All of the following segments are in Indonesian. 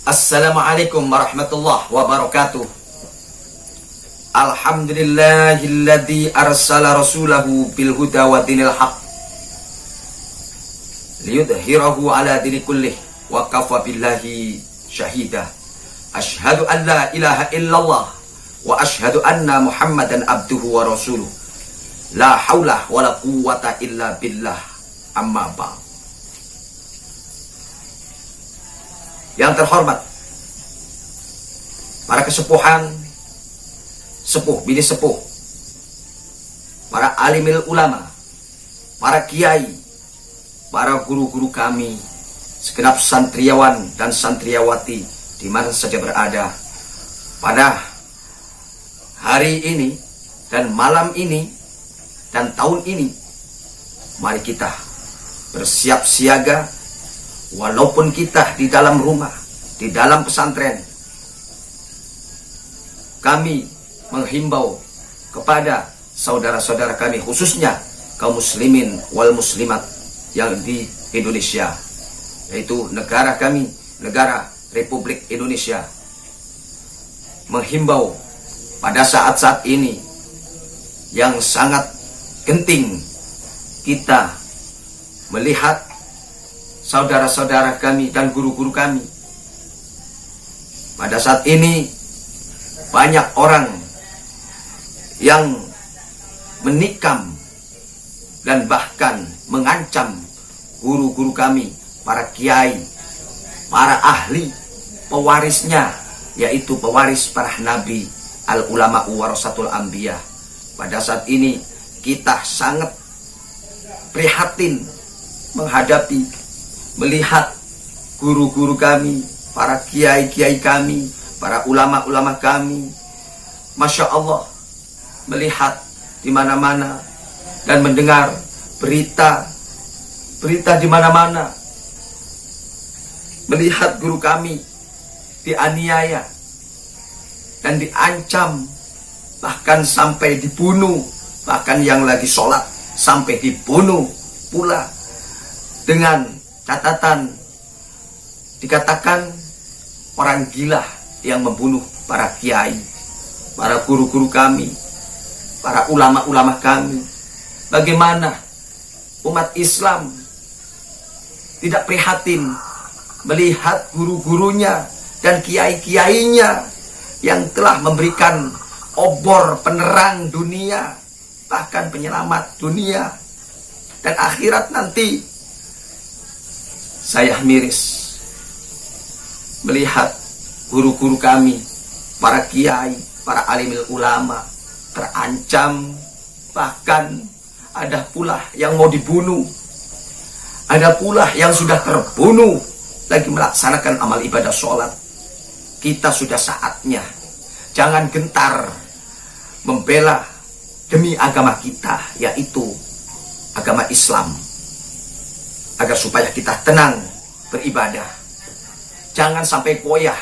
Assalamualaikum warahmatullahi wabarakatuh. Alhamdulillahilladzi arsala rasulahu bil huda wa dinil haq liyudhhirahu ala dini kullih wa kafa billahi syahida. Asyhadu an la ilaha illallah wa asyhadu anna Muhammadan abduhu wa rasuluh. La haula wa la quwwata illa billah. Amma ba'd. Yang terhormat, para kesepuhan, sepuh bini sepuh, para alimil ulama, para kiai, para guru-guru kami, segenap santriawan dan santriawati di mana saja berada, pada hari ini dan malam ini dan tahun ini, mari kita bersiap siaga. Walaupun kita di dalam rumah, di dalam pesantren, kami menghimbau kepada saudara-saudara kami, khususnya kaum muslimin wal muslimat yang di Indonesia, yaitu negara kami, negara Republik Indonesia, menghimbau pada saat-saat ini yang sangat genting kita melihat saudara-saudara kami dan guru-guru kami. Pada saat ini banyak orang yang menikam dan bahkan mengancam guru-guru kami, para kiai, para ahli, pewarisnya, yaitu pewaris para nabi, al-ulama warasatul anbiya. Pada saat ini kita sangat prihatin menghadapi, melihat guru-guru kami, para kiai-kiai kami, para ulama-ulama kami, Masya Allah, melihat di mana-mana dan mendengar berita di mana-mana, melihat guru kami dianiaya dan diancam, bahkan sampai dibunuh, bahkan yang lagi sholat sampai dibunuh pula, dengan catatan dikatakan orang gila yang membunuh para kiai, para guru-guru kami, para ulama-ulama kami. Bagaimana umat Islam tidak prihatin melihat guru-gurunya dan kiai-kiainya yang telah memberikan obor penerang dunia, bahkan penyelamat dunia dan akhirat nanti. Saya miris melihat guru-guru kami, para kiai, para alimil ulama terancam, bahkan ada pula yang mau dibunuh, ada pula yang sudah terbunuh lagi melaksanakan amal ibadah sholat. Kita sudah saatnya jangan gentar membela demi agama kita, yaitu agama Islam, agar supaya kita tenang beribadah. Jangan sampai goyah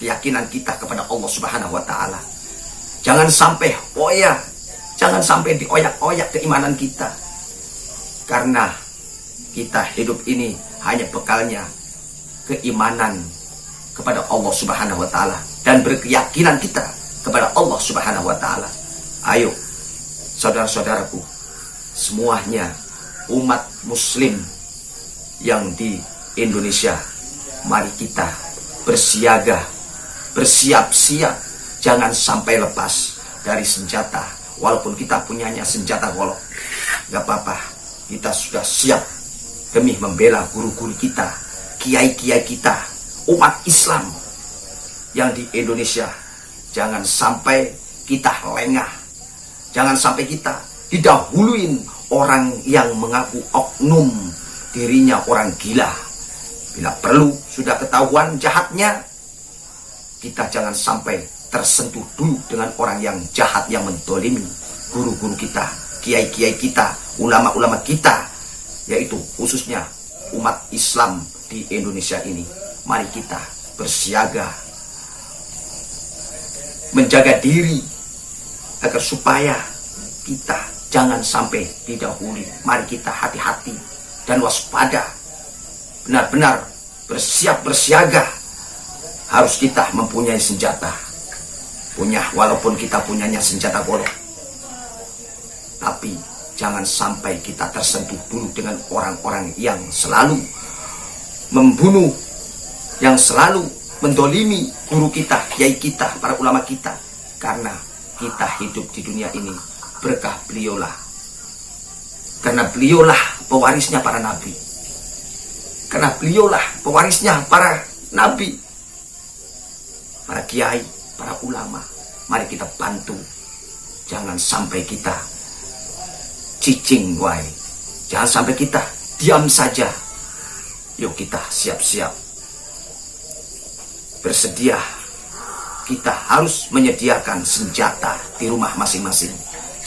keyakinan kita kepada Allah Subhanahu wa Ta'ala. Jangan sampai goyah, jangan sampai dioyak-oyak keimanan kita. Karena kita hidup ini hanya bekalnya keimanan kepada Allah Subhanahu wa Ta'ala dan berkeyakinan kita kepada Allah Subhanahu wa Ta'ala. Ayo, saudara-saudaraku, semuanya umat muslim yang di Indonesia, mari kita bersiaga, bersiap-siap, jangan sampai lepas dari senjata. Walaupun kita punyanya senjata golok, gak apa-apa, kita sudah siap demi membela guru-guru kita, kiai-kiai kita, umat Islam yang di Indonesia. Jangan sampai kita lengah, jangan sampai kita didahuluin orang yang mengaku oknum dirinya orang gila. Bila perlu sudah ketahuan jahatnya, kita jangan sampai tersentuh dulu dengan orang yang jahat yang mendolimi guru-guru kita, kiai-kiai kita, ulama-ulama kita, yaitu khususnya umat Islam di Indonesia ini. Mari kita bersiaga, menjaga diri agar supaya kita jangan sampai didahului. Mari kita hati-hati dan waspada, benar-benar bersiap bersiaga harus kita mempunyai senjata. Walaupun kita punyanya senjata golok. Tapi jangan sampai kita tersentuh dulu dengan orang-orang yang selalu membunuh, yang selalu mendolimi guru kita, kiai kita, para ulama kita. Karena kita hidup di dunia ini berkah beliaulah. Karena beliaulah pewarisnya para nabi. Karena beliaulah pewarisnya para nabi, para kiai, para ulama. Mari kita bantu. Jangan sampai kita cicing wae. Jangan sampai kita diam saja. Yuk kita siap-siap. Bersedia. Kita harus menyediakan senjata di rumah masing-masing.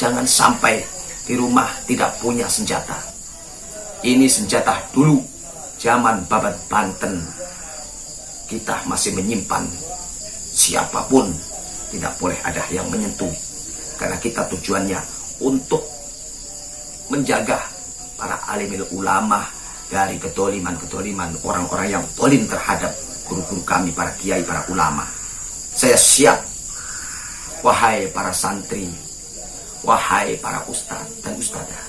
Jangan sampai di rumah tidak punya senjata. Ini senjata dulu zaman Babat Banten. Kita masih menyimpan. Siapapun tidak boleh ada yang menyentuh. Karena kita tujuannya untuk menjaga para alimil ulama dari kedoliman-kedoliman orang-orang yang dolim terhadap guru-guru kami, para kiai, para ulama. Saya siap, wahai para santri, wahai para ustadz dan ustadzah,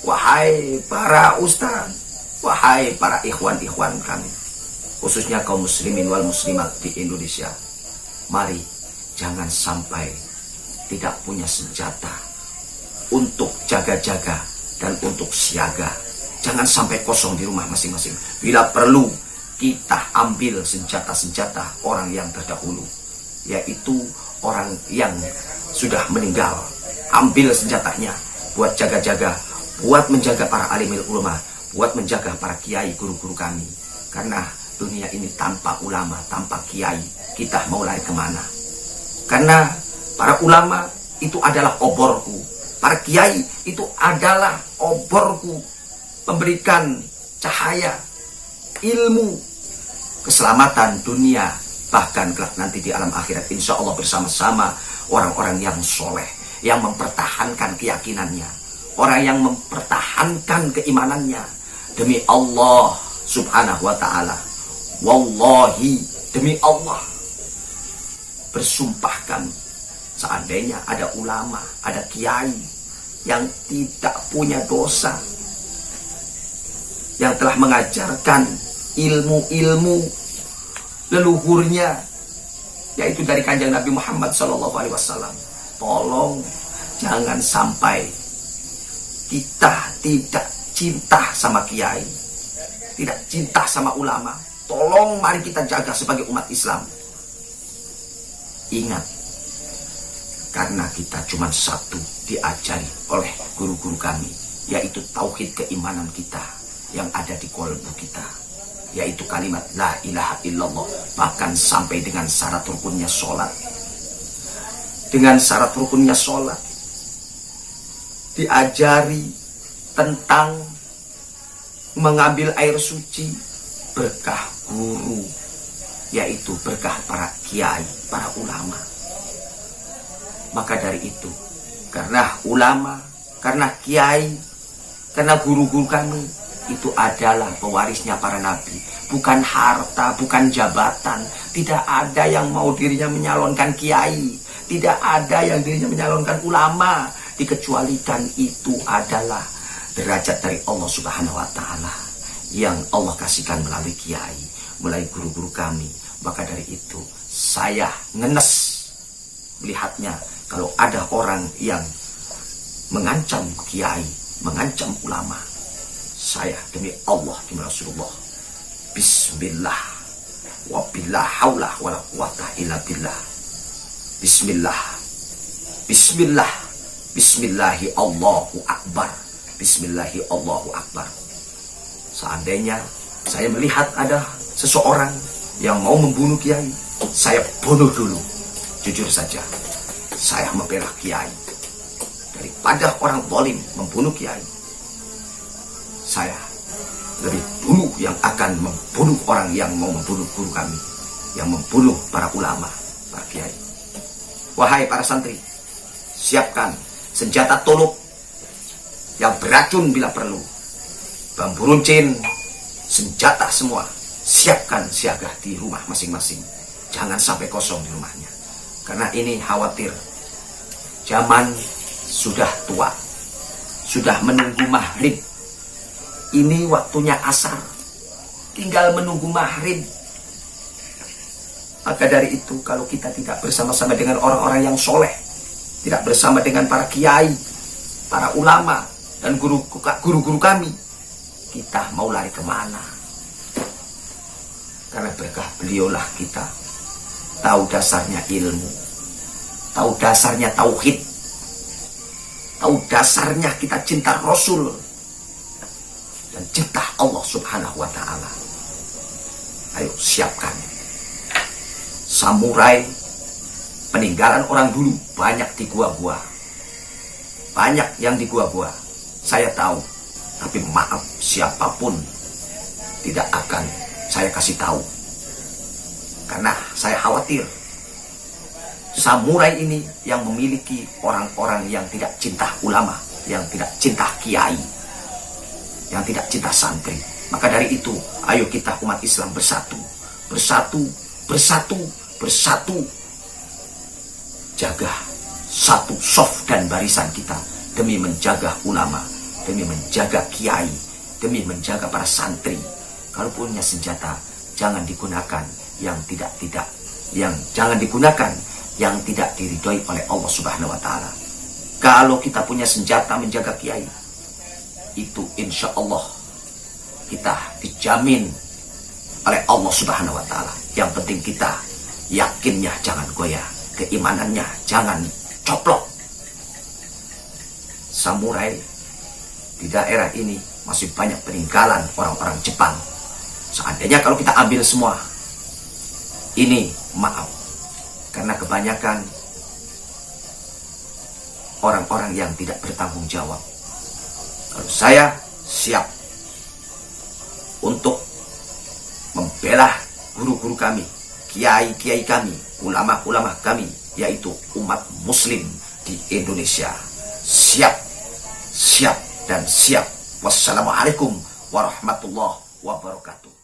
wahai para ustadz, wahai para ikhwan-ikhwan kami, khususnya kaum muslimin wal muslimat di Indonesia. Mari jangan sampai tidak punya senjata untuk jaga-jaga dan untuk siaga. Jangan sampai kosong di rumah masing-masing. Bila perlu, kita ambil senjata-senjata orang yang terdahulu, yaitu orang yang sudah meninggal. Ambil senjatanya buat jaga-jaga, buat menjaga para alimil ulama, buat menjaga para kiai, guru-guru kami. Karena dunia ini tanpa ulama, tanpa kiai, kita mau lari kemana? Karena para ulama itu adalah oborku, para kiai itu adalah oborku, memberikan cahaya, ilmu, keselamatan dunia, bahkan kelak nanti di alam akhirat, insya Allah bersama-sama orang-orang yang soleh, yang mempertahankan keyakinannya, orang yang mempertahankan keimanannya demi Allah subhanahu wa ta'ala. Wallahi, demi Allah, bersumpahkan, seandainya ada ulama, ada kiai yang tidak punya dosa, yang telah mengajarkan ilmu-ilmu leluhurnya, yaitu dari kanjeng Nabi Muhammad SAW, tolong jangan sampai kita tidak cinta sama kiai, tidak cinta sama ulama. Tolong mari kita jaga sebagai umat Islam. Ingat, karena kita cuma satu diajari oleh guru-guru kami, yaitu tauhid keimanan kita yang ada di kolbu kita, yaitu kalimat la ilaha illallah, bahkan sampai dengan syarat rukunnya sholat. Dengan syarat rukunnya sholat, diajari tentang mengambil air suci, berkah guru, yaitu berkah para kiai, para ulama. Maka dari itu, karena ulama, karena kiai, karena guru-guru kami itu adalah pewarisnya para nabi, bukan harta, bukan jabatan. Tidak ada yang mau dirinya menyalonkan kiai, tidak ada yang dirinya menyalonkan ulama, dikecualikan itu adalah derajat dari Allah subhanahu wa ta'ala yang Allah kasihkan melalui kiai, melalui guru-guru kami. Maka dari itu saya ngenes melihatnya kalau ada orang yang mengancam kiai, mengancam ulama. Saya demi Allah, demi Rasulullah, bismillah wa billah haula wala quwata illa billah. Bismillah, bismillah, bismillahi Allahu akbar, bismillahi Allahu akbar. Seandainya saya melihat ada seseorang yang mau membunuh kiai, saya bunuh dulu. Jujur saja, saya membela kiai daripada orang zalim membunuh kiai. Saya lebih dulu yang akan membunuh orang yang mau membunuh guru kami, yang membunuh para ulama, para kiai. Wahai para santri, siapkan senjata toluk yang beracun bila perlu, bambu runcin, senjata semua siapkan siaga di rumah masing-masing. Jangan sampai kosong di rumahnya. Karena ini khawatir zaman sudah tua, sudah menunggu maghrib. Ini waktunya asar, tinggal menunggu maghrib. Maka dari itu, kalau kita tidak bersama-sama dengan orang-orang yang soleh, tidak bersama dengan para kiai, para ulama, dan guru-guru kami, kita mau lari kemana? Karena berkah beliaulah kita tahu dasarnya ilmu, tahu dasarnya tauhid, tahu dasarnya kita cinta Rasul, dan cinta Allah subhanahu wa ta'ala. Ayo siapkan. Samurai peninggalan orang dulu banyak di gua-gua. Banyak yang di gua-gua. Saya tahu. Tapi maaf, siapapun tidak akan saya kasih tahu. Karena saya khawatir samurai ini yang memiliki orang-orang yang tidak cinta ulama, yang tidak cinta kiai, yang tidak cinta santri. Maka dari itu, ayo kita umat Islam bersatu. Bersatu, bersatu, bersatu. Jaga satu soft dan barisan kita demi menjaga ulama, demi menjaga kiai, demi menjaga para santri. Kalau punya senjata, jangan digunakan yang jangan digunakan yang tidak diridhoi oleh Allah Subhanahu wa taala. Kalau kita punya senjata menjaga kiai, itu insya Allah kita dijamin oleh Allah Subhanahu wa taala. Yang penting kita yakinnya jangan goyah, keimanannya jangan coplok. Samurai di daerah ini masih banyak peninggalan orang-orang Jepang. Seandainya kalau kita ambil semua, ini maaf, karena kebanyakan orang-orang yang tidak bertanggung jawab. Kalau saya siap untuk membela guru-guru kami, kiai-kiai kami, ulama-ulama kami, yaitu umat muslim di Indonesia. Siap, siap, dan siap. Wassalamualaikum warahmatullahi wabarakatuh.